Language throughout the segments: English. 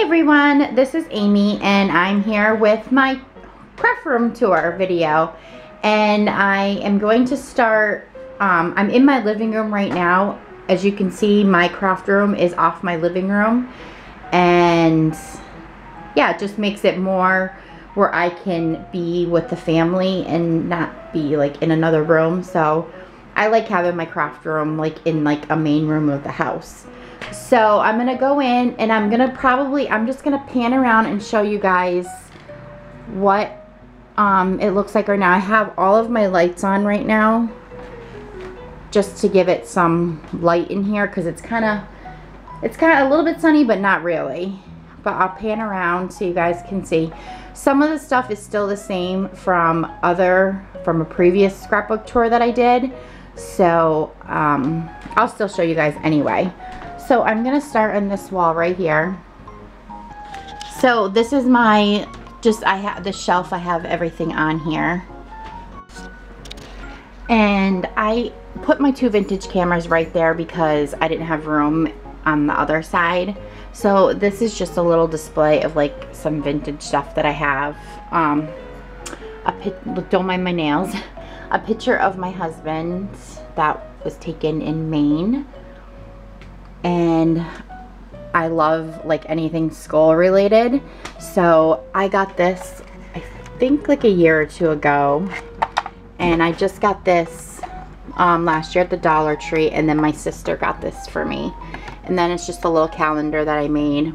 everyone, this is Amy and I'm here with my craft room tour video, and I am going to start, I'm in my living room right now. As you can see, my craft room is off my living room, and yeah, it just makes it more where I can be with the family and not be like in another room. So I like having my craft room like in like a main room of the house. So I'm gonna go in and I'm just gonna pan around and show you guys what it looks like right now. I have all of my lights on right now just to give it some light in here, because it's kind of a little bit sunny but not really. But I'll pan around so you guys can see. Some of the stuff is still the same from a previous scrapbook tour that I did, so I'll still show you guys anyway. So I'm gonna start on this wall right here. So this is my, I have the shelf, I have everything on here. And I put my 2 vintage cameras right there because I didn't have room on the other side. So this is just a little display of like some vintage stuff that I have. Don't mind my nails. A picture of my husband that was taken in Maine. And I love like anything skull related, so I got this I think like a year or two ago, and I just got this last year at the Dollar Tree, and then my sister got this for me. And then it's just a little calendar that I made.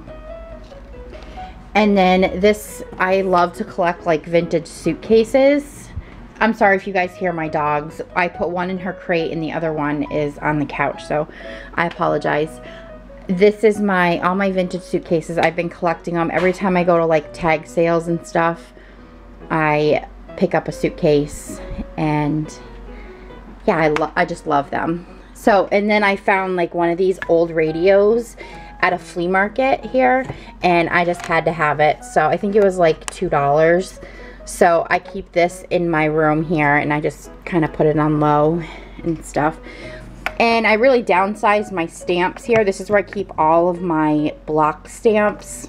And then this, I love to collect like vintage suitcases. I'm sorry if you guys hear my dogs. I put one in her crate and the other one is on the couch, so I apologize. This is all my vintage suitcases. I've been collecting them. Every time I go to like tag sales and stuff, I pick up a suitcase, and yeah, I just love them. So, and then I found like one of these old radios at a flea market here, and I just had to have it. So I think it was like $2. So I keep this in my room here, and I just kind of put it on low and stuff. And I really downsized my stamps here. This is where I keep all of my block stamps.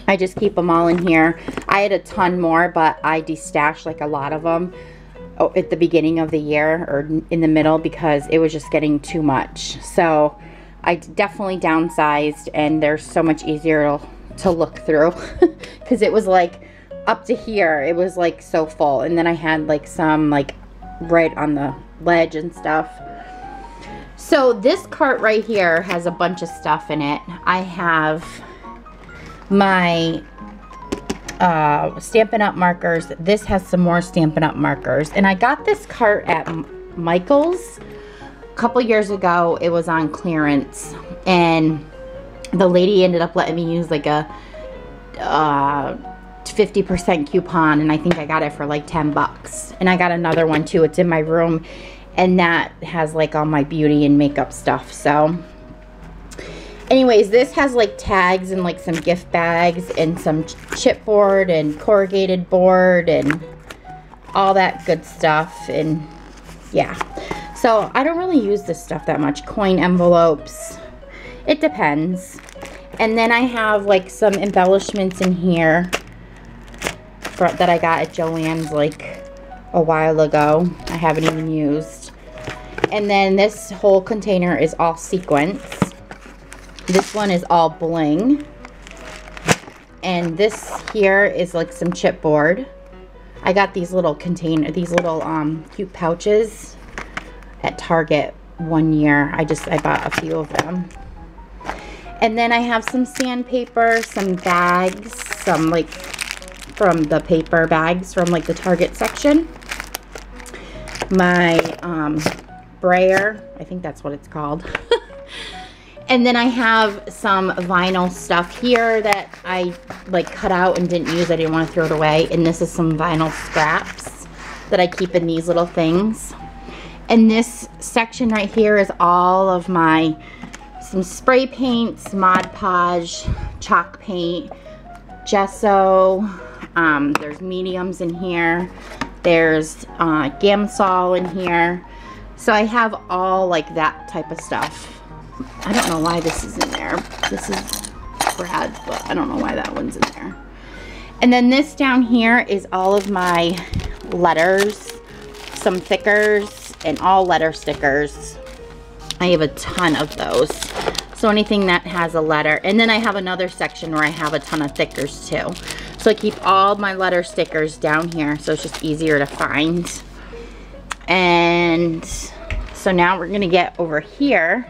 I just keep them all in here. I had a ton more, but I destashed like a lot of them at the beginning of the year or in the middle because it was just getting too much. So I definitely downsized, and they're so much easier to look through because it was like up to here, it was like so full, and then I had like some like right on the ledge and stuff. So this cart right here has a bunch of stuff in it. I have my Stampin' Up! Markers. This has some more Stampin' Up! Markers, and I got this cart at Michael's a couple years ago. It was on clearance, and the lady ended up letting me use like a 50% coupon, and I think I got it for like 10 bucks. And I got another one too. It's in my room, and that has like all my beauty and makeup stuff. So anyways, this has like tags and like some gift bags and some chipboard and corrugated board and all that good stuff. And yeah, so I don't really use this stuff that much. Coin envelopes, it depends. And then I have like some embellishments in here that I got at Joann's like a while ago. I haven't even used. And then this whole container is all sequins. This one is all bling. And this here is like some chipboard. I got these little cute pouches at Target one year. I bought a few of them. And then I have some sandpaper, some bags, some like from the paper bags from like the Target section. My brayer, I think that's what it's called. And then I have some vinyl stuff here that I like cut out and didn't use. I didn't want to throw it away. And this is some vinyl scraps that I keep in these little things. And this section right here is all of some spray paints, Mod Podge, chalk paint, gesso. There's mediums in here. There's Gamsol in here. So I have all like that type of stuff. I don't know why this is in there. This is Brad's, but I don't know why that one's in there. And then this down here is all of my letters, some thickers, and all letter stickers. I have a ton of those. So anything that has a letter. And then I have another section where I have a ton of thickers too. So I keep all my letter stickers down here, so it's just easier to find. And so now we're gonna get over here.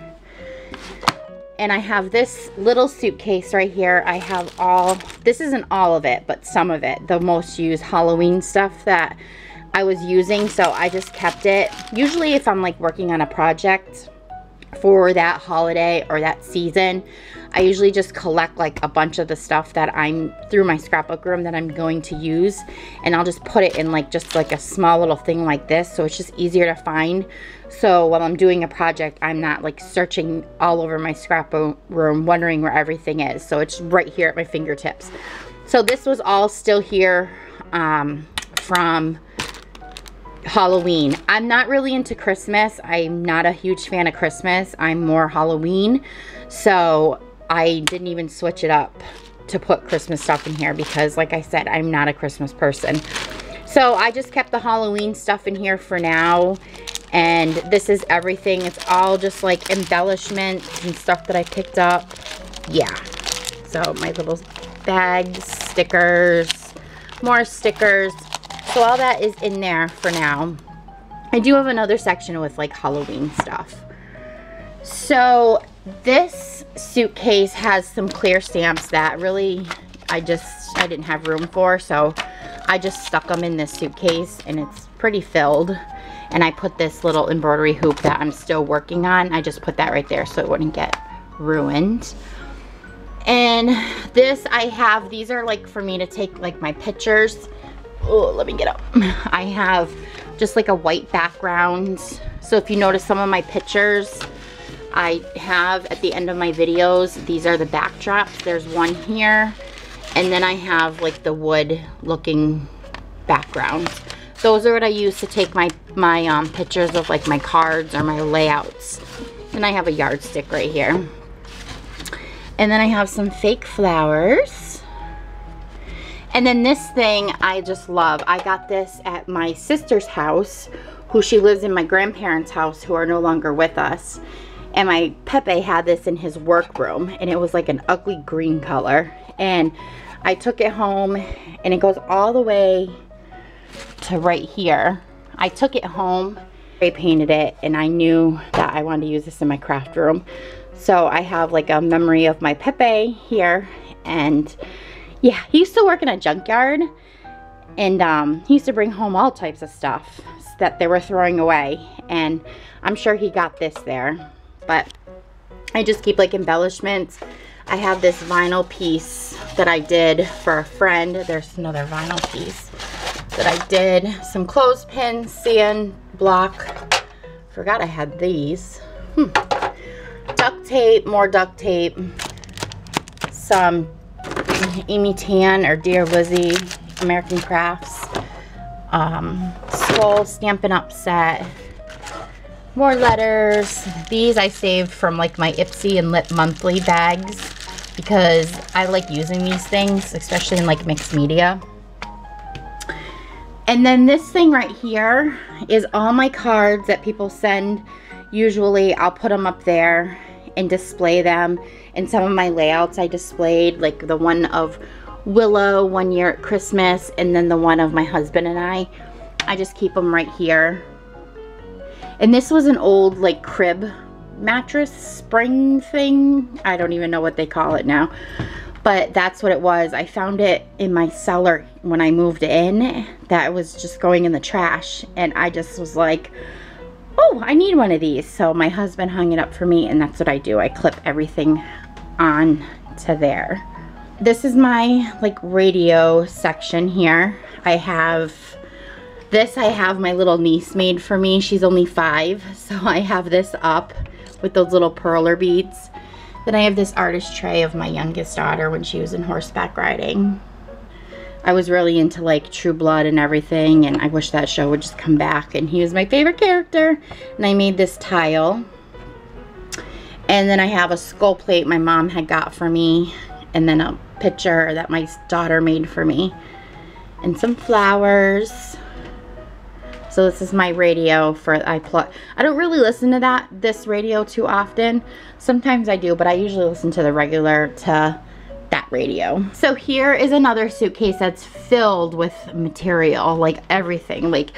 And I have this little suitcase right here. I have all, this isn't all of it, but some of it, the most used Halloween stuff that I was using. So I just kept it. Usually if I'm like working on a project for that holiday or that season, I usually just collect like a bunch of the stuff that I'm through my scrapbook room that I'm going to use, and I'll just put it in like just like a small little thing like this, so it's just easier to find. So while I'm doing a project, I'm not like searching all over my scrapbook room wondering where everything is. So it's right here at my fingertips. So this was all still here from Halloween. I'm not really into Christmas. I'm not a huge fan of Christmas. I'm more Halloween. So I didn't even switch it up to put Christmas stuff in here because, like I said, I'm not a Christmas person. So I just kept the Halloween stuff in here for now. And this is everything. It's all just like embellishments and stuff that I picked up. Yeah. So my little bags, stickers, more stickers. So all that is in there for now. I do have another section with like Halloween stuff. So this suitcase has some clear stamps that really I didn't have room for, so I just stuck them in this suitcase, and it's pretty filled. And I put this little embroidery hoop that I'm still working on, I just put that right there so it wouldn't get ruined. And this I have, these are like for me to take like my pictures. Oh, let me get up. I have just like a white background. So if you notice some of my pictures I have at the end of my videos, these are the backdrops. There's one here, and then I have like the wood looking background. Those are what I use to take my pictures of like my cards or my layouts. And I have a yardstick right here. And then I have some fake flowers. And then this thing I just love. I got this at my sister's house, who she lives in my grandparents' house, who are no longer with us. And my Pepe had this in his workroom, and it was like an ugly green color. And I took it home, and it goes all the way to right here. I took it home, I painted it, and I knew that I wanted to use this in my craft room. So I have like a memory of my Pepe here. And yeah, he used to work in a junkyard, and he used to bring home all types of stuff that they were throwing away, and I'm sure he got this there. But I just keep like embellishments. I have this vinyl piece that I did for a friend. There's another vinyl piece that I did. Some clothespins, sand block. Forgot I had these. Duct tape, more duct tape. Some Amy Tan or Dear Lizzie American Crafts. Skull Stampin' Up set. More letters. These I saved from like my Ipsy and Lip monthly bags because I like using these things, especially in like mixed media. And then this thing right here is all my cards that people send. Usually I'll put them up there and display them. And some of my layouts I displayed, like the one of Willow one year at Christmas, and then the one of my husband and I just keep them right here. And this was an old like crib mattress spring thing. I don't even know what they call it now, but that's what it was. I found it in my cellar when I moved in. That was just going in the trash, and I just was like, oh, I need one of these. So my husband hung it up for me, and that's what I do. I clip everything on to there. This is my like radio section here. I have my little niece made for me. She's only 5, so I have this up with those little perler beads. Then I have this artist tray of my youngest daughter when she was in horseback riding. I was really into like True Blood and everything, and I wish that show would just come back, and he was my favorite character. And I made this tile. And then I have a skull plate my mom had got for me, and then a picture that my daughter made for me, and some flowers. So this is my radio for I don't really listen to this radio too often. Sometimes I do, but I usually listen to the regular to that radio. So here is another suitcase that's filled with material, like everything, like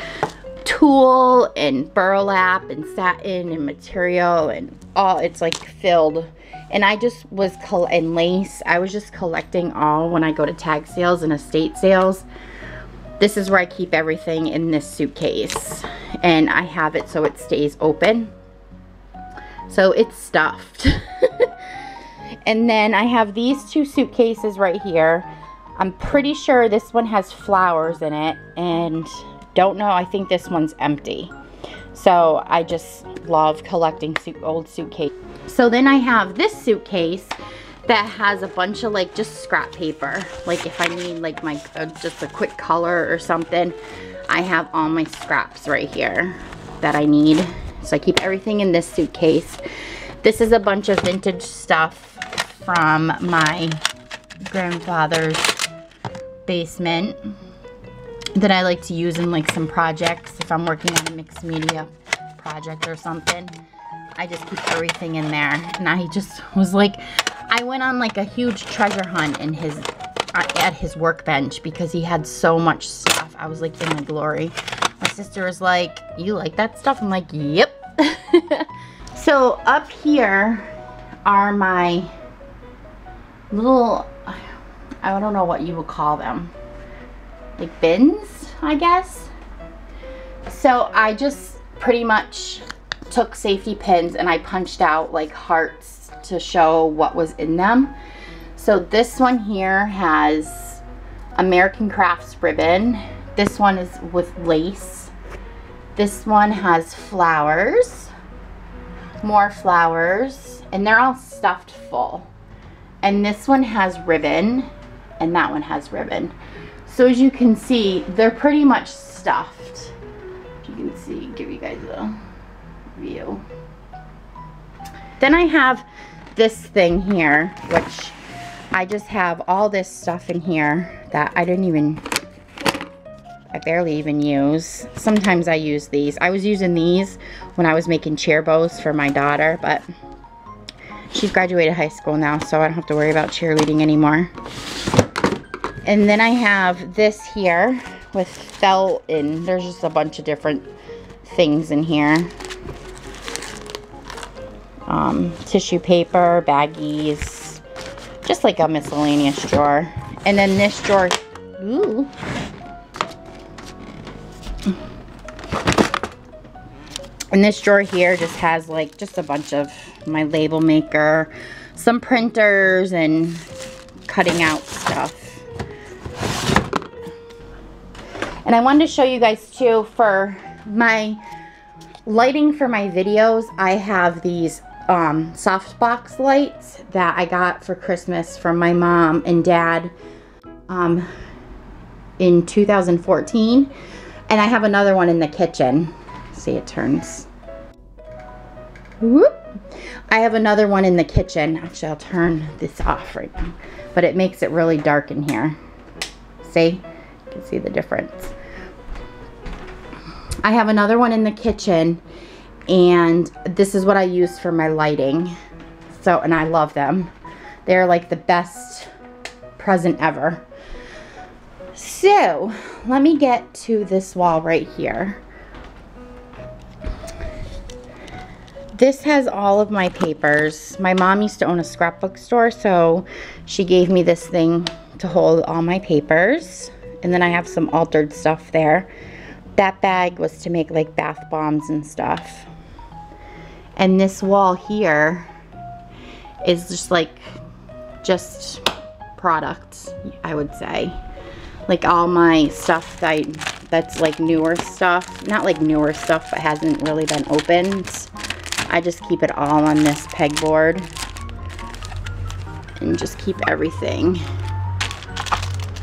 tulle and burlap and satin and material and all. It's like filled. And I just was and lace. I was just collecting all when I go to tag sales and estate sales. This is where I keep everything in this suitcase, and I have it so it stays open. So it's stuffed. And then I have these two suitcases right here. I'm pretty sure this one has flowers in it, and don't know, I think this one's empty. So I just love collecting old suitcases. So then I have this suitcase that has a bunch of like just scrap paper. Like if I need like my just a quick color or something, I have all my scraps right here that I need. So I keep everything in this suitcase. This is a bunch of vintage stuff from my grandfather's basement that I like to use in like some projects. If I'm working on a mixed media project or something, I just keep everything in there. And I just was like, I went on like a huge treasure hunt in at his workbench because he had so much stuff. I was like in my glory. My sister was like, you like that stuff? I'm like, yep. So up here are my little, I don't know what you would call them, like bins, I guess. So I just pretty much took safety pins and I punched out like hearts to show what was in them. So this one here has American Crafts ribbon. This one is with lace. This one has flowers, more flowers, and they're all stuffed full. And this one has ribbon, and that one has ribbon. So as you can see, they're pretty much stuffed. If you can see, give you guys a view. Then I have this thing here, which I just have all this stuff in here that I barely even use. Sometimes I use these. I was using these when I was making chair bows for my daughter, but she's graduated high school now, so I don't have to worry about cheerleading anymore. And then I have this here with felt, and there's just a bunch of different things in here. Tissue paper, baggies, just like a miscellaneous drawer. And then this drawer, ooh. And this drawer here just has like just a bunch of my label maker, some printers, and cutting out stuff. And I wanted to show you guys too, for my lighting for my videos, I have these softbox lights that I got for Christmas from my mom and dad in 2014. And I have another one in the kitchen. See, it turns. Whoop. I have another one in the kitchen. Actually, I'll turn this off right now. But it makes it really dark in here. See? You can see the difference. I have another one in the kitchen, and this is what I use for my lighting. So, and I love them. They're like the best present ever. So, let me get to this wall right here. This has all of my papers. My mom used to own a scrapbook store, so she gave me this thing to hold all my papers. And then I have some altered stuff there. That bag was to make like bath bombs and stuff. And this wall here is just like, just products, I would say. Like all my stuff that's like newer stuff. Not like newer stuff, but hasn't really been opened. I just keep it all on this pegboard. And just keep everything.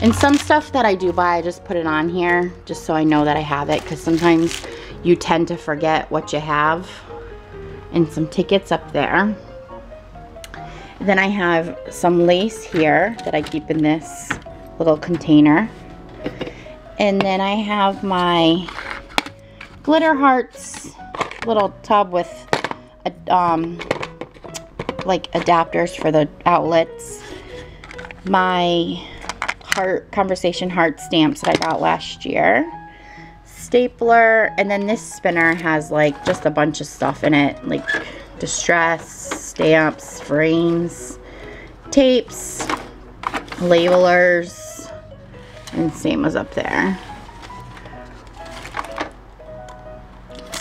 And some stuff that I do buy, I just put it on here just so I know that I have it, because sometimes you tend to forget what you have. And some tickets up there. Then I have some lace here that I keep in this little container. And then I have my glitter hearts little tub with like adapters for the outlets. My conversation heart stamps that I got last year. Stapler, and then this spinner has like just a bunch of stuff in it, like distress, stamps, frames, tapes, labelers, and same as up there.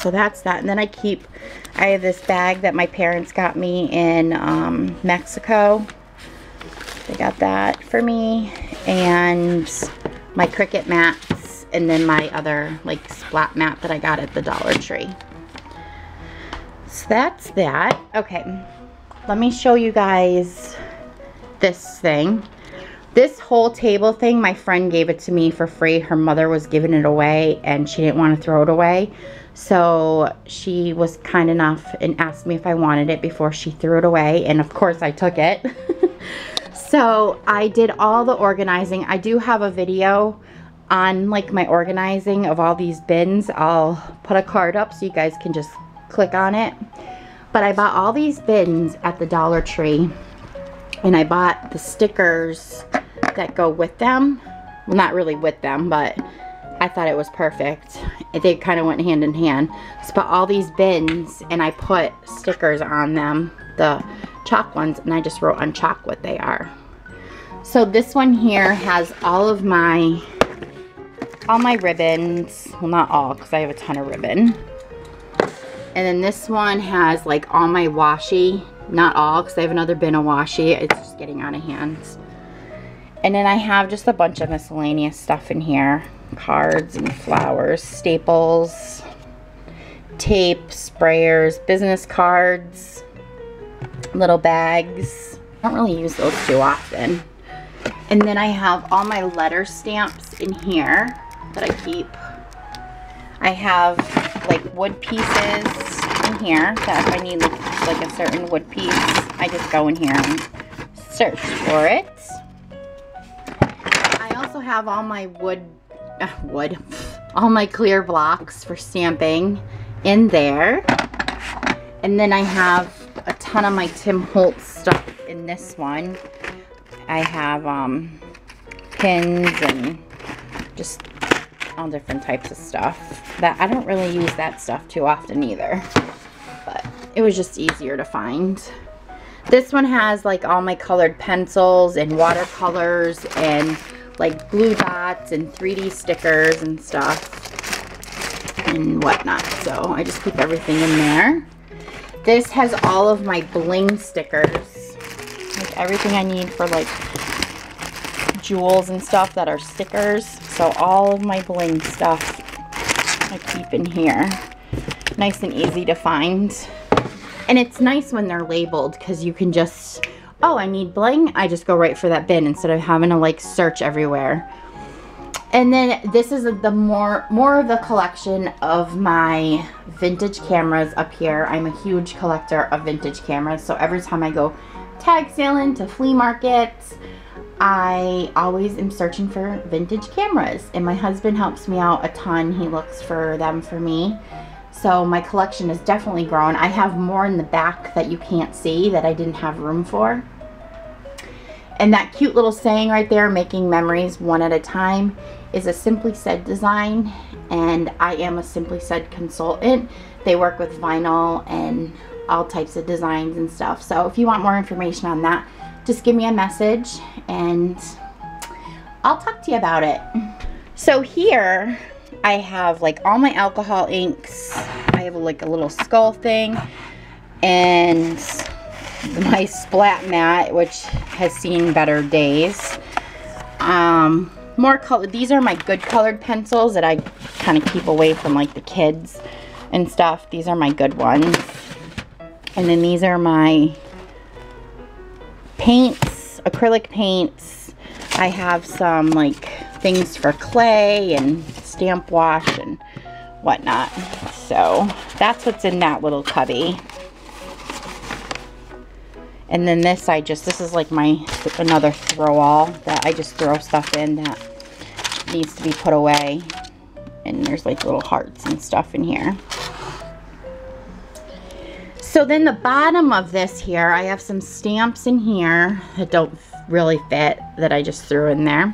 So that's that. And then I have this bag that my parents got me in Mexico. They got that for me, and my Cricut mats, and then my other like splat mat that I got at the Dollar Tree. So that's that. Okay, let me show you guys this thing. This whole table thing, my friend gave it to me for free. Her mother was giving it away and she didn't want to throw it away. So she was kind enough and asked me if I wanted it before she threw it away. And of course I took it. So I did all the organizing. I do have a video on like my organizing of all these bins. I'll put a card up so you guys can just click on it. But I bought all these bins at the Dollar Tree, and I bought the stickers that go with them. Well, not really with them, but I thought it was perfect. They kind of went hand in hand. So I bought all these bins and I put stickers on them, the chalk ones, and I just wrote on chalk what they are. So this one here has all my ribbons. Well, not all, because I have a ton of ribbon. And then this one has like all my washi. Not all, because I have another bin of washi. It's just getting out of hand. And then I have just a bunch of miscellaneous stuff in here. Cards and flowers, staples, tape, sprayers, business cards, little bags. I don't really use those too often. And then I have all my letter stamps in here that I keep. I have like wood pieces in here that if I need like a certain wood piece, I just go in here and search for it. I also have all my all my clear blocks for stamping in there. And then I have a ton of my Tim Holtz stuff in this one. I have pins and just all different types of stuff that I don't really use that stuff too often either, but it was just easier to find. This one has like all my colored pencils and watercolors and like glue dots and 3D stickers and stuff and whatnot. So I just keep everything in there. This has all of my bling stickers, like everything I need for like jewels and stuff that are stickers. So all of my bling stuff I keep in here. Nice and easy to find. And it's nice when they're labeled because you can just, oh, I need bling, I just go right for that bin instead of having to like search everywhere. And then this is the more of the collection of my vintage cameras up here. I'm a huge collector of vintage cameras, so every time I go tag sailing to flea markets, I always am searching for vintage cameras, and my husband helps me out a ton. He looks for them for me. So my collection has definitely grown. I have more in the back that you can't see that I didn't have room for. And that cute little saying right there, making memories one at a time, is a Simply Said design, and I am a Simply Said consultant. They work with vinyl and all types of designs and stuff. So if you want more information on that, just give me a message and I'll talk to you about it. So here I have like all my alcohol inks. I have like a little skull thing and my splat mat, which has seen better days. More color. These are my good colored pencils that I kind of keep away from like the kids and stuff. These are my good ones. And then these are my paints, acrylic paints. I have some like things for clay and stamp wash and whatnot. So that's what's in that little cubby. And then this side, this is like my another throw all that I just throw stuff in that needs to be put away. And there's like little hearts and stuff in here. So then the bottom of this here, I have some stamps in here that don't really fit that I just threw in there.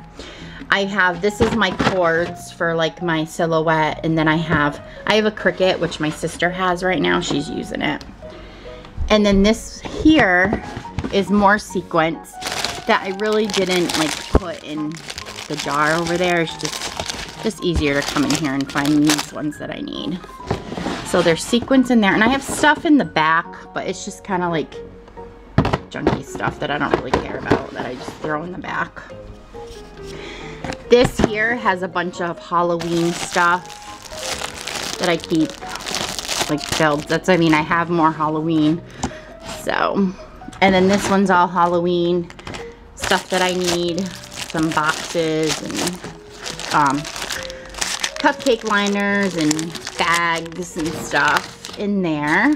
This is my cords for like my silhouette, and then I have a Cricut, which my sister has right now. She's using it. And then this here is more sequins that I really didn't like put in the jar over there. It's just easier to come in here and find these ones that I need. So there's sequins in there, and I have stuff in the back, but it's just kind of like junky stuff that I don't really care about that I just throw in the back. This here has a bunch of Halloween stuff that I keep like filled. I mean, I have more Halloween. So, and then this one's all Halloween stuff that I need. Some boxes and cupcake liners and bags and stuff in there.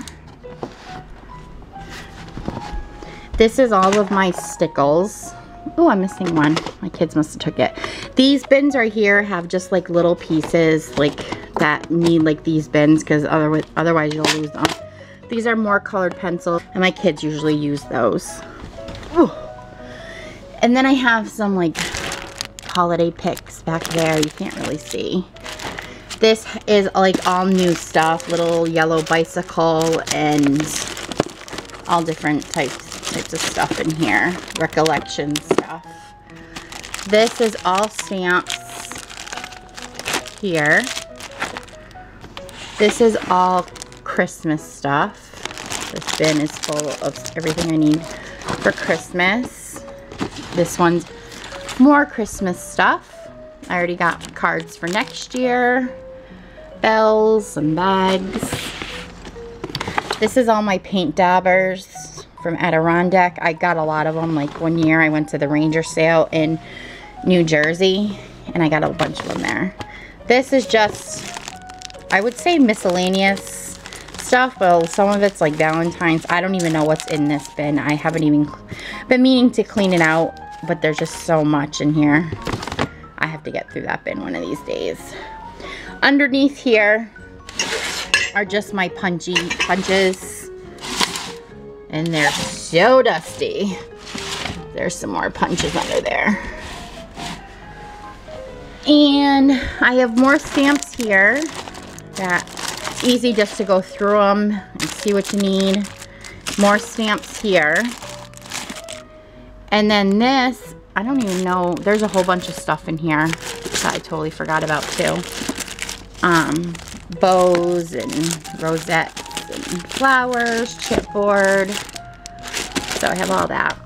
This is all of my stickles. Oh, I'm missing one. My kids must have took it. These bins right here have just like little pieces like that need like these bins, because otherwise you'll lose them. These are more colored pencils, and my kids usually use those. Ooh. And then I have some like holiday picks back there. You can't really see. This is like all new stuff, little yellow bicycle and all different types of stuff in here. Recollection stuff. This is all stamps here. This is all Christmas stuff. This bin is full of everything I need for Christmas. This one's more Christmas stuff. I already got cards for next year. Bells, some bags. This is all my paint daubers from Adirondack. I got a lot of them. Like one year I went to the Ranger sale in New Jersey and I got a bunch of them there. This is just, I would say miscellaneous stuff, but some of it's like Valentine's. I don't even know what's in this bin. I haven't even been meaning to clean it out, but there's just so much in here. I have to get through that bin one of these days. Underneath here are just my punches, and they're so dusty. There's some more punches under there. And I have more stamps here that it's easy just to go through them and see what you need. More stamps here. And then this, I don't even know, there's a whole bunch of stuff in here that I totally forgot about too. Bows and rosettes and flowers, chipboard. So I have all that.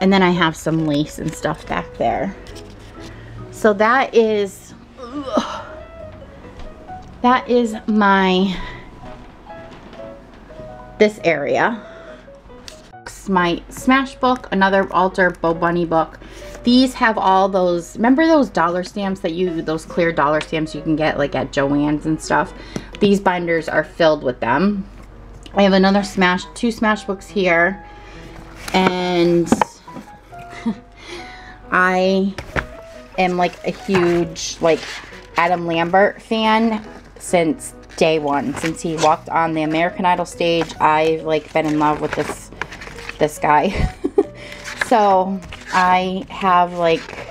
And then I have some lace and stuff back there. So that is this area. My Smash book, another Alter Bo Bunny book. These have all those, remember those dollar stamps that those clear dollar stamps you can get like at Joann's and stuff? These binders are filled with them. I have another two Smash books here, and I am like a huge like Adam Lambert fan since day one. Since he walked on the American Idol stage, I've like been in love with this guy. So I have like,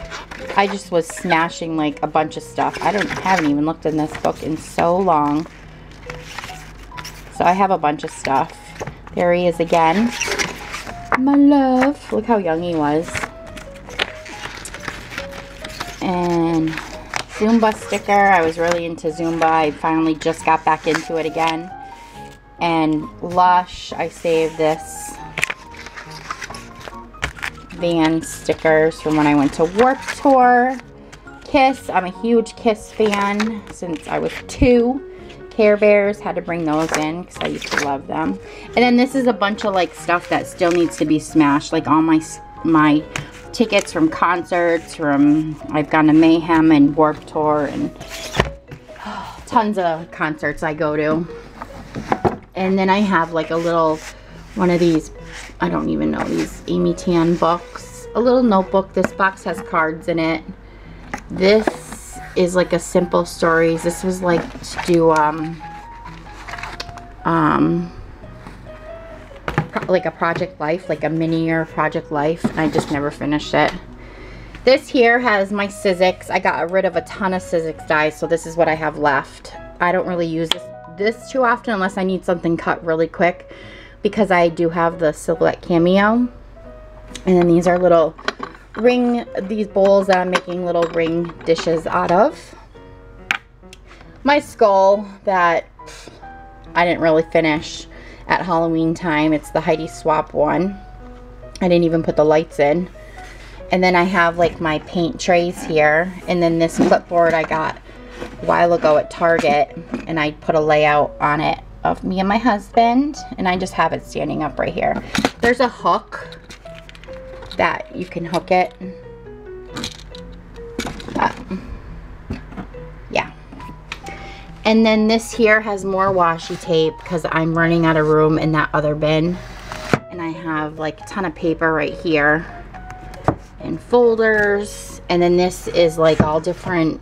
I just was smashing like a bunch of stuff. I haven't even looked in this book in so long. So I have a bunch of stuff. There he is again. My love. Look how young he was. And Zumba sticker. I was really into Zumba. I finally just got back into it again. And Lush. I saved this Van stickers from when I went to Warped Tour. Kiss. I'm a huge Kiss fan since I was 2. Care Bears, had to bring those in because I used to love them. And then this is a bunch of like stuff that still needs to be smashed, like all my tickets from concerts, I've gone to Mayhem and Warped Tour and tons of concerts I go to. And then I have like a little one of these I don't even know these Amy Tan books. A little notebook. This box has cards in it. This is like a simple stories. This was like to do like a project life, like a mini-year project life, and I just never finished it. This here has my Sizzix. I got rid of a ton of Sizzix dies, so this is what I have left. I don't really use this too often unless I need something cut really quick, because I do have the Silhouette Cameo. And then these are little these bowls that I'm making little ring dishes out of. My skull that I didn't really finish at Halloween time. It's the Heidi Swap one. I didn't even put the lights in. And then I have like my paint trays here. And then this clipboard I got a while ago at Target. And I put a layout on it of me and my husband. And I just have it standing up right here. There's a hook that you can hook it. Yeah. And then this here has more washi tape because I'm running out of room in that other bin. And I have like a ton of paper right here and folders. And then this is like all different,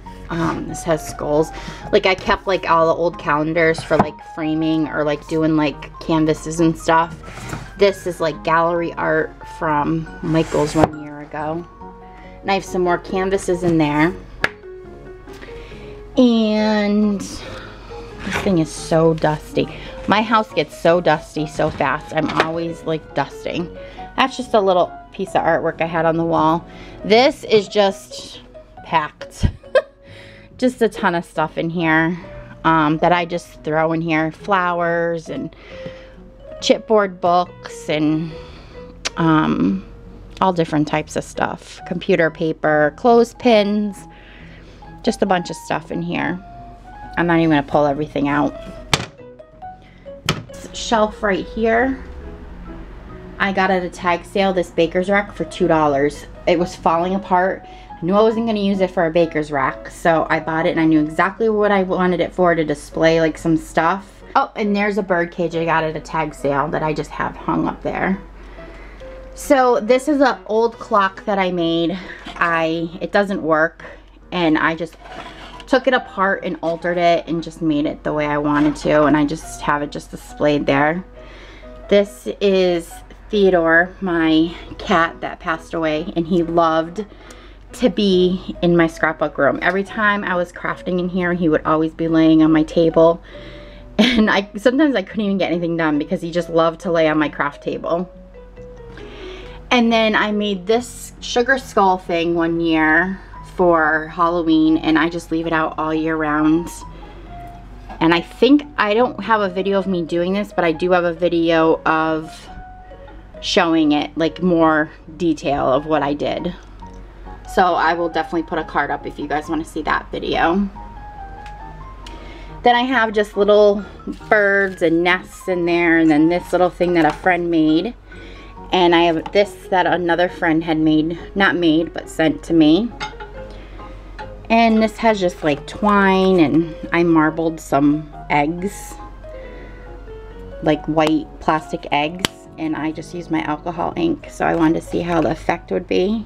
this has skulls. Like I kept like all the old calendars for like framing or like doing like canvases and stuff. This is like gallery art from Michael's 1 year ago. And I have some more canvases in there. And this thing is so dusty. My house gets so dusty so fast. I'm always like dusting. That's just a little piece of artwork I had on the wall. This is just packed. Just a ton of stuff in here that I just throw in here. Flowers and chipboard books and all different types of stuff. Computer paper, clothespins, just a bunch of stuff in here. I'm not even gonna pull everything out. This shelf right here, I got at a tag sale this baker's rack for $2. It was falling apart. I knew I wasn't gonna use it for a baker's rack, so I bought it and I knew exactly what I wanted it for, to display like some stuff. Oh, and there's a bird cage I got at a tag sale that I just have hung up there. So this is an old clock that I made. It doesn't work, and I just took it apart and altered it and just made it the way I wanted to, and I just have it just displayed there. This is Theodore, my cat that passed away, and he loved to be in my scrapbook room. Every time I was crafting in here, he would always be laying on my table, and sometimes I couldn't even get anything done because he just loved to lay on my craft table. And then I made this sugar skull thing 1 year for Halloween, and I just leave it out all year round. And I think I don't have a video of me doing this, but I do have a video of showing it, like more detail of what I did. So I will definitely put a card up if you guys want to see that video. Then I have just little birds and nests in there, and then this little thing that a friend made. And I have this that another friend had made, not made, but sent to me. And this has just like twine, and I marbled some eggs, like white plastic eggs, and I just used my alcohol ink, so I wanted to see how the effect would be.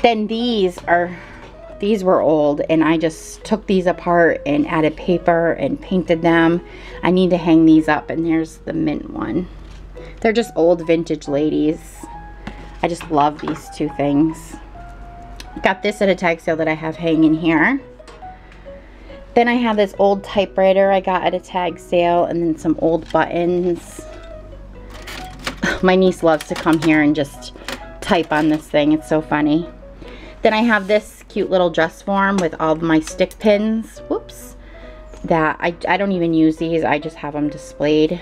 Then these were old, and I just took these apart and added paper and painted them. I need to hang these up, and there's the mint one. They're just old vintage ladies. I just love these two things. Got this at a tag sale that I have hanging here. Then I have this old typewriter I got at a tag sale, and then some old buttons. My niece loves to come here and just type on this thing. It's so funny. Then I have this cute little dress form with all of my stick pins. Whoops. That I don't even use these. I just have them displayed,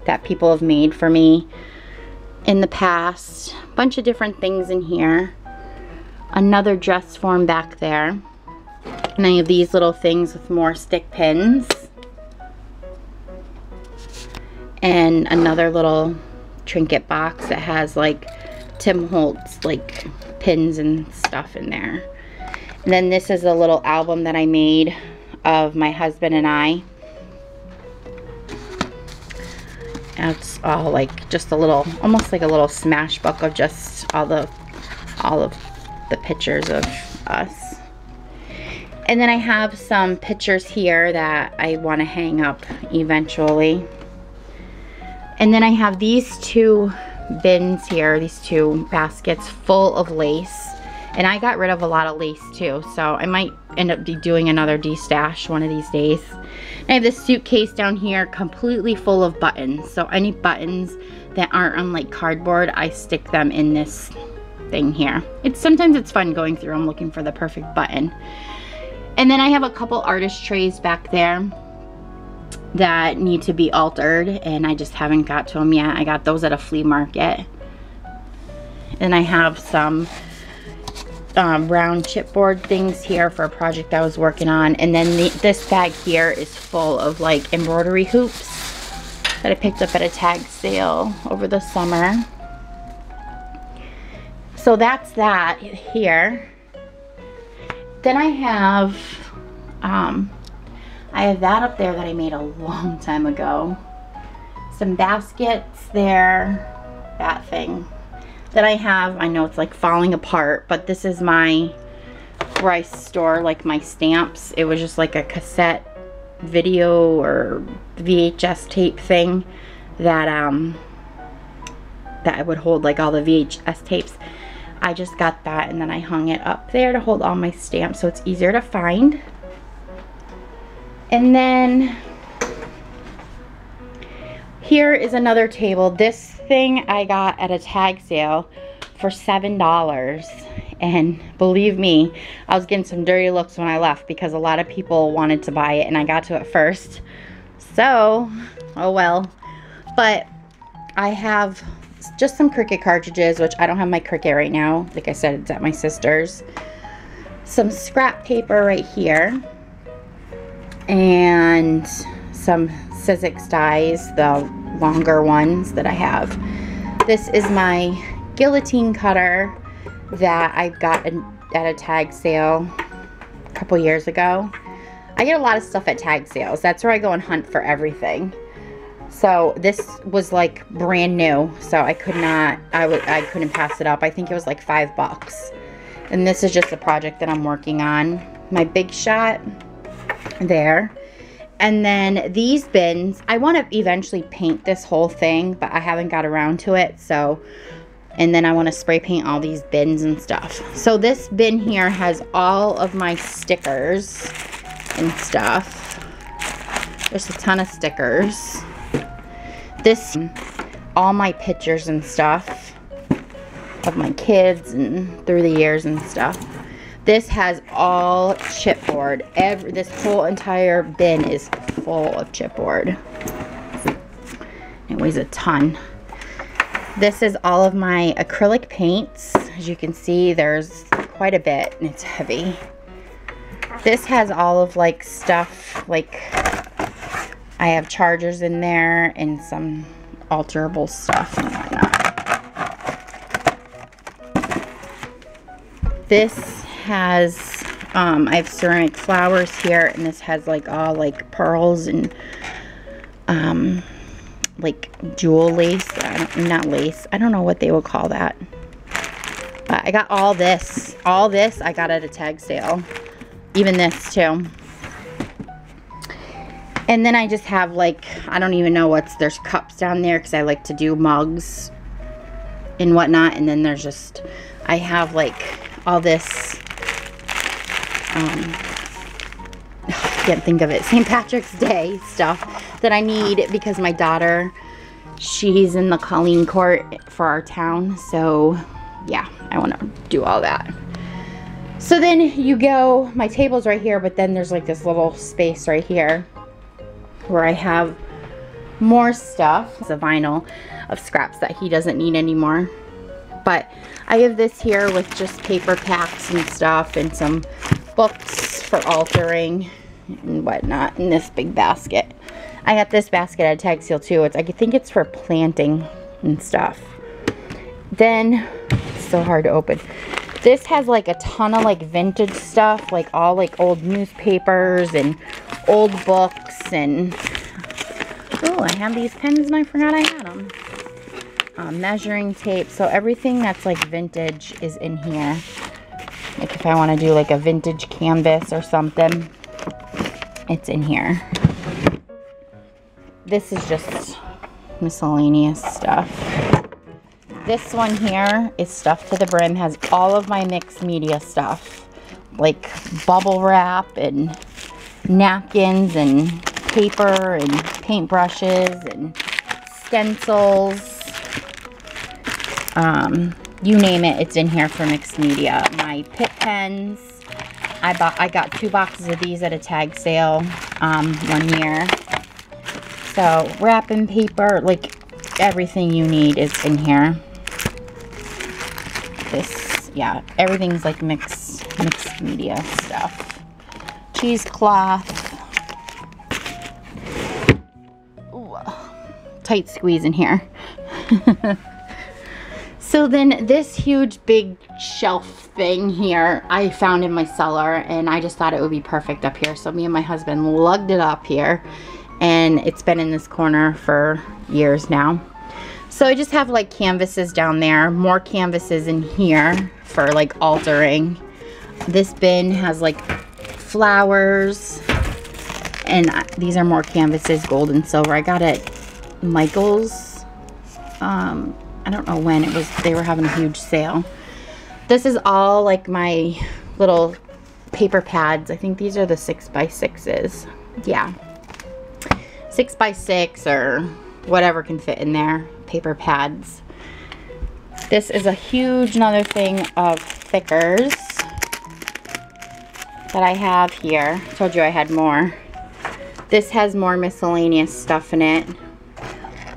that people have made for me in the past. Bunch of different things in here. Another dress form back there. And I have these little things with more stick pins. And another little trinket box that has like Tim Holtz like pins and stuff in there. And then this is a little album that I made of my husband and I. It's all like just a little, almost like a little smash book of just all of the pictures of us. And then I have some pictures here that I want to hang up eventually. And then I have these two bins here, these two baskets full of lace. And I got rid of a lot of lace too, so I might end up doing another de-stash one of these days. And I have this suitcase down here completely full of buttons. So any buttons that aren't on like cardboard, I stick them in this thing here. Sometimes it's fun going through them looking for the perfect button. And then I have a couple artist trays back there that need to be altered, and I just haven't got to them yet. I got those at a flea market. And I have some round chipboard things here for a project I was working on. And then this bag here is full of like embroidery hoops that I picked up at a tag sale over the summer. So that's that here. Then I have that up there that I made a long time ago. Some baskets there, that thing. Then I have, I know it's like falling apart, but this is where I store like my stamps. It was just like a cassette video or VHS tape thing that that would hold like all the VHS tapes. I just got that, and then I hung it up there to hold all my stamps so it's easier to find. And then here is another table. This thing I got at a tag sale for $7, and believe me, I was getting some dirty looks when I left because a lot of people wanted to buy it and I got to it first. So, oh well. But I have just some Cricut cartridges, which I don't have my Cricut right now. Like I said, it's at my sister's. Some scrap paper right here. And some Sizzix dies, the longer ones that I have. This is my guillotine cutter that I got at a tag sale a couple years ago. I get a lot of stuff at tag sales. That's where I go and hunt for everything. So this was like brand new, so I couldn't pass it up. I think it was like $5. And this is just a project that I'm working on. My Big Shot there. And then these bins, I want to eventually paint this whole thing, but I haven't got around to it. So, and then I want to spray paint all these bins and stuff. So this bin here has all of my stickers and stuff. There's a ton of stickers. This, all my pictures and stuff of my kids and through the years and stuff. This has all chipboard. This whole entire bin is full of chipboard. It weighs a ton. This is all of my acrylic paints. As you can see, there's quite a bit and it's heavy. This has all of like stuff, like I have chargers in there and some alterable stuff and whatnot. This has, I have ceramic flowers here, and this has like all like pearls and like jewel lace, not lace, I don't know what they would call that. But I got all this I got at a tag sale, even this too. And then I just have like, I don't even know there's cups down there because I like to do mugs and whatnot. And then there's just, I have like all this, I can't think of it, St. Patrick's Day stuff that I need because my daughter, she's in the Colleen Court for our town. So yeah, I want to do all that. So then you go, my table's right here, but then there's like this little space right here where I have more stuff. It's a vinyl of scraps that he doesn't need anymore. But I have this here with just paper packs and stuff and some books for altering and whatnot in this big basket. I got this basket at a tag sale too. I think it's for planting and stuff. Then, it's so hard to open. This has like a ton of like vintage stuff, like all like old newspapers and old books and Oh, I have these pens and I forgot I had them. Measuring tape. So everything that's like vintage is in here. Like if I want to do like a vintage canvas or something, it's in here. This is just miscellaneous stuff. This one here is stuffed to the brim, has all of my mixed media stuff, like bubble wrap and napkins and paper and paintbrushes and stencils. You name it, it's in here for mixed media. My Pitt pens, I got 2 boxes of these at a tag sale 1 year. So wrapping paper, like everything you need is in here. This, yeah, everything's like mixed media stuff. Cheesecloth. Ooh, tight squeeze in here. So then this huge big shelf thing here I found in my cellar, and I just thought it would be perfect up here. So me and my husband lugged it up here, and it's been in this corner for years now. So I just have like canvases down there, more canvases in here for like altering. This bin has like flowers, and these are more canvases, gold and silver. I got it at Michael's. I don't know when it was, they were having a huge sale. This is all like my little paper pads. I think these are the 6x6s. Yeah. 6x6 or whatever can fit in there. Paper pads. This is a huge another thing of thickers that I have here. I told you I had more. This has more miscellaneous stuff in it.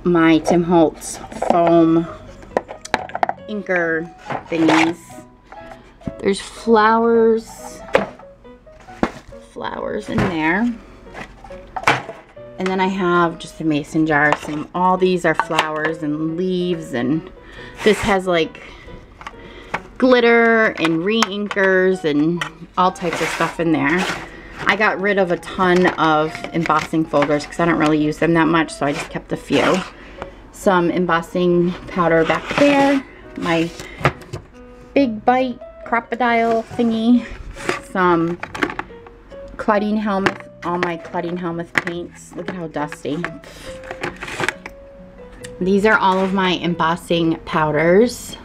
My Tim Holtz foam inker thingies. There's flowers in there. And then I have just a mason jar. All these are flowers and leaves, and this has like glitter and re-inkers and all types of stuff in there. I got rid of a ton of embossing folders because I don't really use them that much, so I just kept a few. Some embossing powder back there. My Big Bite crocodile thingy. Some Claudine Helmuth, all my Claudine Helmuth paints. Look at how dusty. These are all of my embossing powders.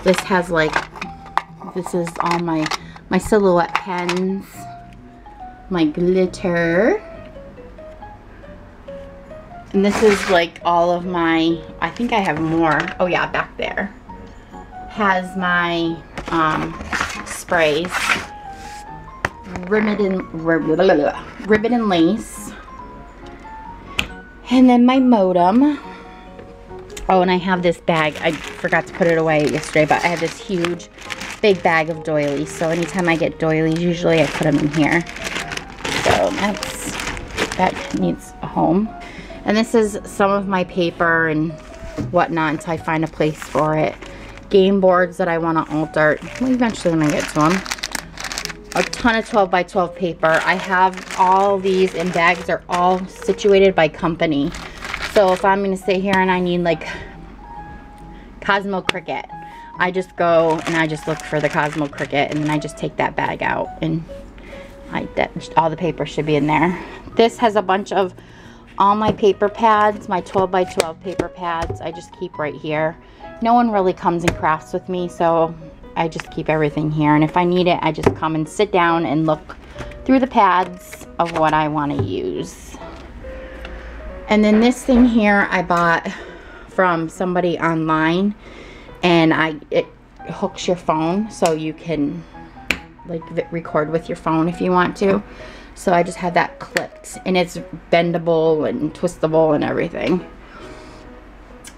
This has like, this is all my silhouette pens, my glitter. And this is like all of my, I think I have more. Oh yeah, back there. Has my sprays. Ribbon and lace. And then my modem. Oh, and I have this bag. I forgot to put it away yesterday, but I have this huge, big bag of doilies. So anytime I get doilies, usually I put them in here. So that needs a home. And this is some of my paper and whatnot until I find a place for it. Game boards that I want to alter. Well, eventually when I get to them. A ton of 12 by 12 paper. I have all these in bags. They're all situated by company. So if I'm going to stay here and I need like Cosmo Cricket, I just go and I just look for the Cosmo Cricket, and then I just take that bag out, and all the paper should be in there. This has a bunch of all my paper pads, my 12 by 12 paper pads. I just keep right here. No one really comes and crafts with me, so I just keep everything here. And if I need it, I just come and sit down and look through the pads of what I want to use. And then this thing here I bought from somebody online, and it hooks your phone so you can like record with your phone if you want to. So I just had that clipped, and it's bendable and twistable and everything.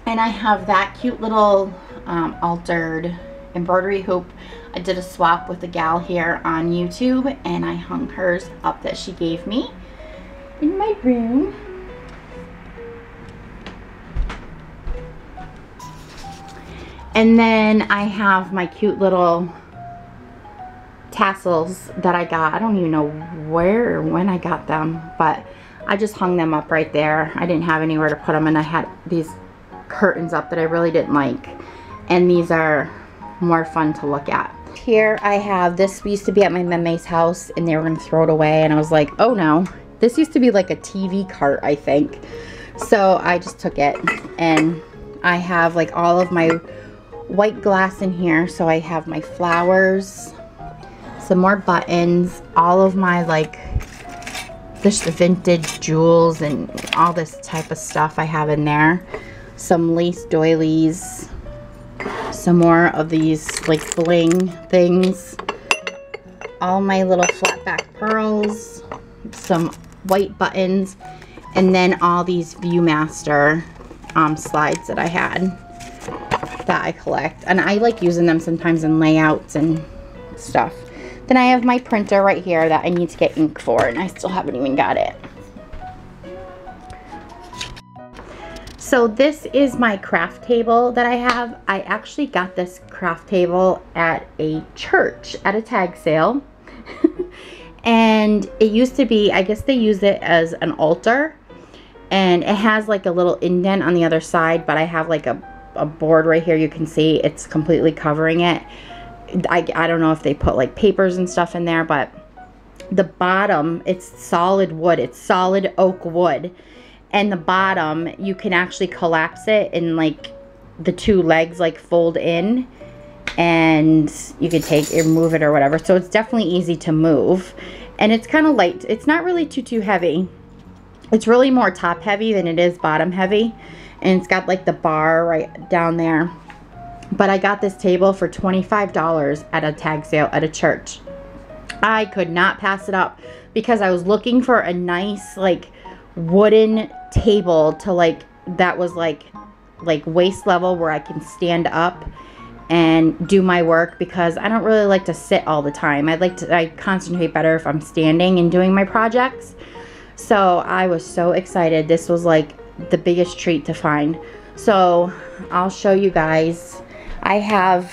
And I have that cute little altered embroidery hoop. I did a swap with a gal here on YouTube, and I hung hers up that she gave me in my room. And then I have my cute little tassels that I got. I don't even know where or when I got them, but I just hung them up right there. I didn't have anywhere to put them, and I had these curtains up that I really didn't like, and these are more fun to look at. Here I have this. Used to be at my meme's house, and they were gonna throw it away, and I was like, oh no. This used to be like a TV cart, I think. So I just took it, and I have like all of my white glass in here. So I have my flowers, some more buttons, all of my like this vintage jewels and all this type of stuff I have in there. Some lace doilies, some more of these like bling things, all my little flat back pearls, some white buttons, and then all these Viewmaster slides that I had that I collect, and I like using them sometimes in layouts and stuff. Then I have my printer right here that I need to get ink for, and I still haven't even got it. So this is my craft table that I have. I actually got this craft table at a church at a tag sale. And it used to be, I guess they use it as an altar, and it has like a little indent on the other side, but I have like a board right here. You can see it's completely covering it. I don't know if they put like papers and stuff in there, but the bottom, it's solid wood. It's solid oak wood, and the bottom, you can actually collapse it, and like the two legs like fold in, and you can take it, move it or whatever. So it's definitely easy to move, and it's kind of light. It's not really too heavy. It's really more top heavy than it is bottom heavy, and it's got like the bar right down there. But I got this table for $25 at a tag sale at a church. I could not pass it up because I was looking for a nice like wooden table to like that was like waist level, where I can stand up and do my work, because I don't really like to sit all the time. I concentrate better if I'm standing and doing my projects. So I was so excited. This was like the biggest treat to find. So I'll show you guys. I have,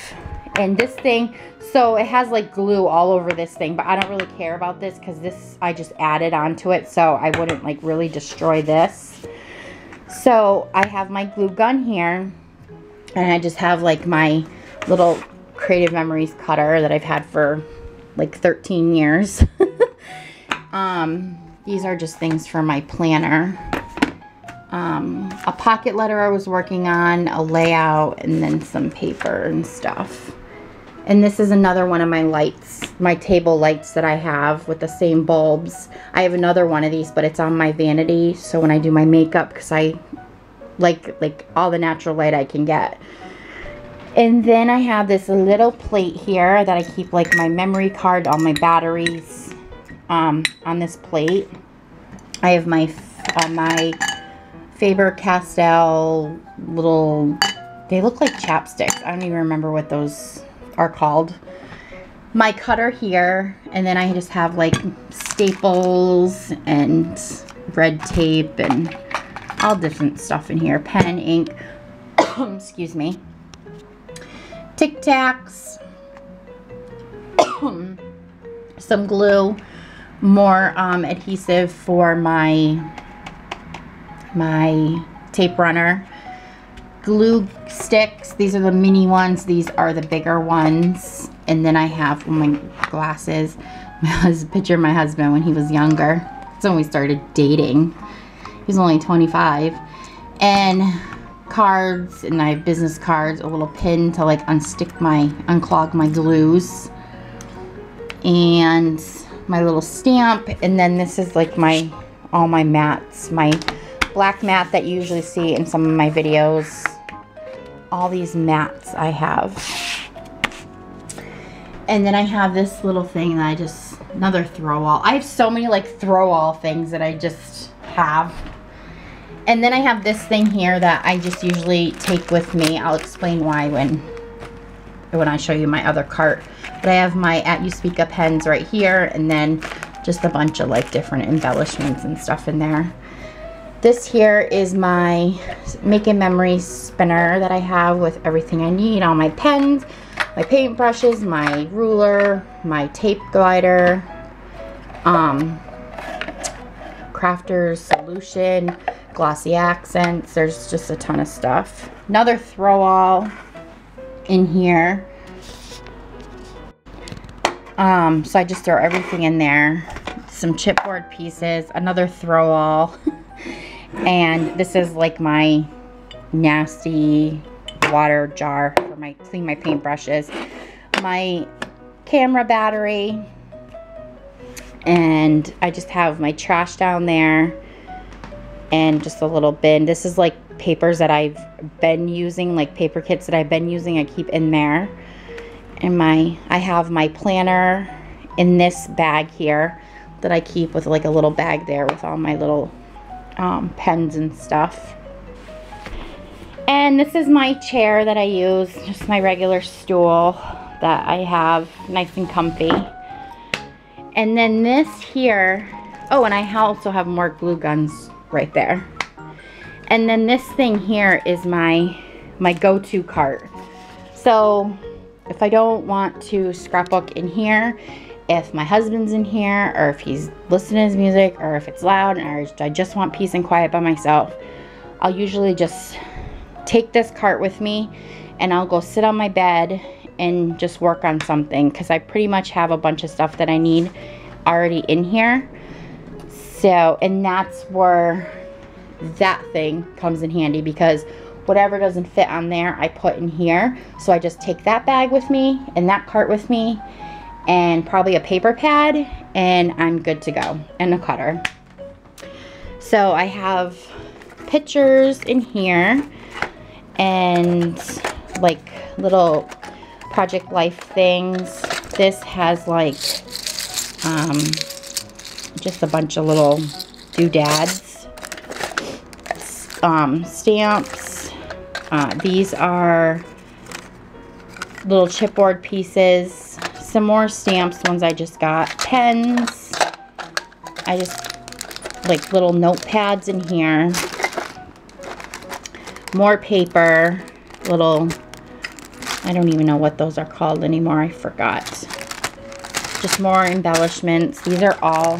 and this thing, so it has like glue all over this thing, but I don't really care about this because this I just added onto it, so I wouldn't like really destroy this. So I have my glue gun here, and I just have like my little Creative Memories cutter that I've had for like 13 years. These are just things for my planner. A pocket letter I was working on, a layout, and then some paper and stuff. And this is another one of my lights, my table lights that I have with the same bulbs. I have another one of these, but it's on my vanity, so when I do my makeup, because I like all the natural light I can get. And then I have this little plate here that I keep like my memory card, all my batteries on this plate. I have my Faber-Castell little, they look like chapsticks. I don't even remember what those are called. My cutter here, and then I just have like staples and red tape and all different stuff in here. Pen, ink, excuse me. Tic Tacs, some glue, more adhesive for my tape runner, glue sticks. These are the mini ones, these are the bigger ones. And then I have my glasses, picture of my husband when he was younger. That's when we started dating. He was only 25. And cards, and I have business cards, a little pin to like unclog my glues, and my little stamp. And then this is like all my mats, my black mat that you usually see in some of my videos. All these mats I have. And then I have this little thing that another throw all. I have so many like throw all things that I just have. And then I have this thing here that I just usually take with me. I'll explain why when I show you my other cart. But I have my At You Speak Up pens right here, and then just a bunch of like different embellishments and stuff in there. This here is my Making Memories spinner that I have with everything I need. All my pens, my paintbrushes, my ruler, my tape glider, Crafters Solution, Glossy Accents. There's just a ton of stuff. Another throw-all in here. So I just throw everything in there. Some chipboard pieces, another throw-all. And this is like my nasty water jar for my clean my paintbrushes. My camera battery. And I just have my trash down there. And just a little bin. This is like papers that I've been using, like paper kits that I've been using, I keep in there. And I have my planner in this bag here that I keep with like a little bag there with all my little pens and stuff. And this is my chair that I use, just my regular stool that I have, nice and comfy. And then this here, oh, and I also have more glue guns right there. And then this thing here is my go-to cart. So if I don't want to scrapbook in here, if my husband's in here, or if he's listening to his music, or if it's loud, or I just want peace and quiet by myself, I'll usually just take this cart with me and I'll go sit on my bed and just work on something, because I pretty much have a bunch of stuff that I need already in here. So, and that's where that thing comes in handy, because whatever doesn't fit on there, I put in here. So I just take that bag with me and that cart with me and probably a paper pad, and I'm good to go, and a cutter. So I have pictures in here and like little Project Life things. This has like just a bunch of little doodads, stamps. These are little chipboard pieces. Some more stamps, ones I just got. Pens. I just like little notepads in here. More paper. Little, I don't even know what those are called anymore. I forgot. Just more embellishments. These are all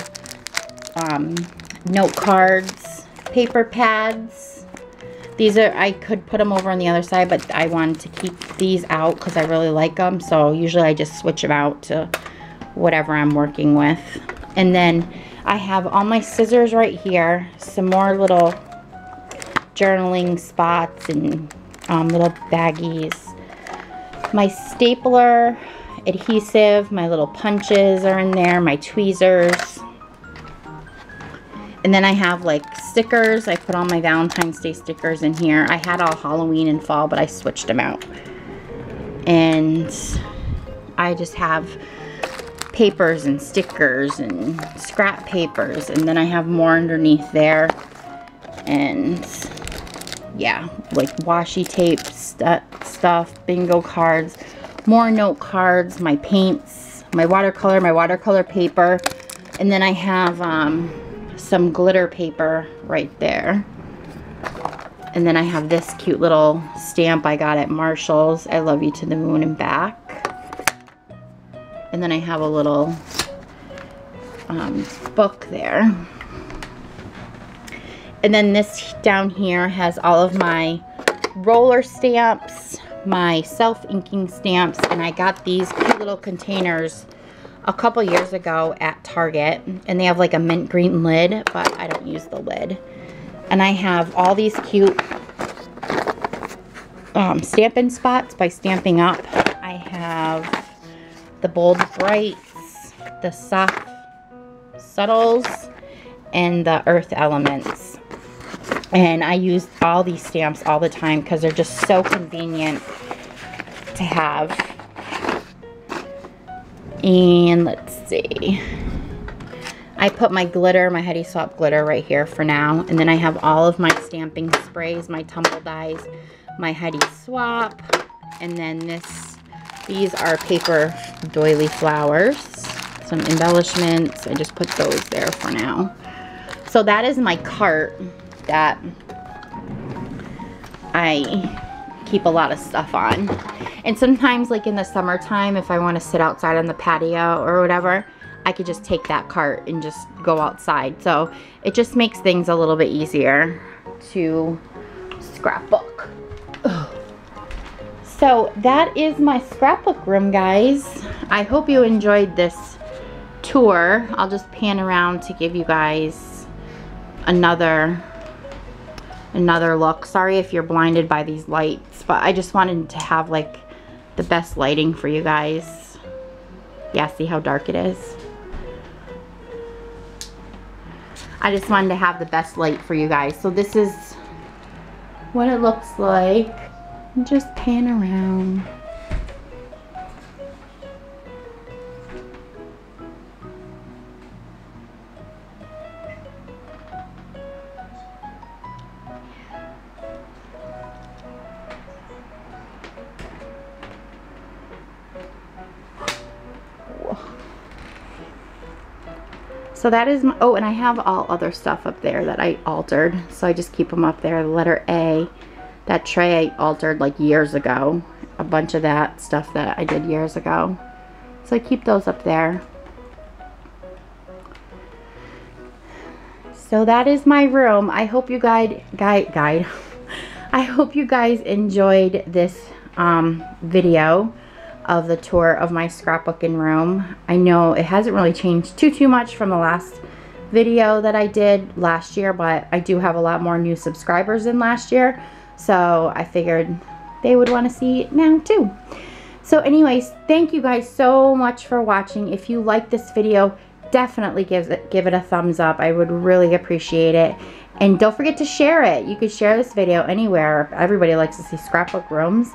note cards, paper pads. These are, I could put them over on the other side, but I wanted to keep these out because I really like them. So usually I just switch them out to whatever I'm working with. And then I have all my scissors right here. Some more little journaling spots and little baggies. My stapler, adhesive, my little punches are in there, my tweezers. And then I have like stickers. I put all my Valentine's Day stickers in here. I had all Halloween and fall, but I switched them out. And I just have papers and stickers and scrap papers. And then I have more underneath there. And yeah, like washi tape stuff, bingo cards, more note cards, my paints, my watercolor paper. And then I have some glitter paper right there. And then I have this cute little stamp I got at Marshall's, I love you to the moon and back. And then I have a little book there. And then this down here has all of my roller stamps, my self-inking stamps, and I got these cute little containers a couple years ago at Target, and they have like a mint green lid, but I don't use the lid. And I have all these cute Stampin' Spots by Stampin' Up. I have the Bold Brights, the Soft Subtles, and the Earth Elements. And I use all these stamps all the time because they're just so convenient to have. And let's see. I put my glitter, my Heady Swap glitter right here for now. And then I have all of my stamping sprays, my tumble dyes, my Heady Swap. And then these are paper doily flowers. Some embellishments. I just put those there for now. So that is my cart that I keep a lot of stuff on. And sometimes, like in the summertime, if I want to sit outside on the patio or whatever, I could just take that cart and just go outside. So it just makes things a little bit easier to scrapbook. Ugh. So that is my scrapbook room, guys. I hope you enjoyed this tour. I'll just pan around to give you guys another look. Sorry if you're blinded by these lights, but I just wanted to have like the best lighting for you guys. Yeah, see how dark it is? I just wanted to have the best light for you guys. So this is what it looks like. Just pan around. So that is my, oh, and I have all other stuff up there that I altered. So I just keep them up there. The letter A, that tray I altered like years ago. A bunch of that stuff that I did years ago. So I keep those up there. So that is my room. I hope you guide. I hope you guys enjoyed this video of the tour of my scrapbooking room. I know it hasn't really changed too much from the last video that I did last year, but I do have a lot more new subscribers than last year, so I figured they would want to see it now too. So anyways, thank you guys so much for watching. If you like this video, definitely give it a thumbs up. I would really appreciate it. And don't forget to share it. You could share this video anywhere. Everybody likes to see scrapbook rooms.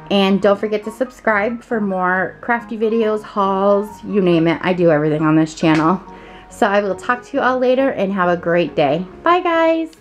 And don't forget to subscribe for more crafty videos, hauls, you name it. I do everything on this channel. So I will talk to you all later and have a great day. Bye, guys.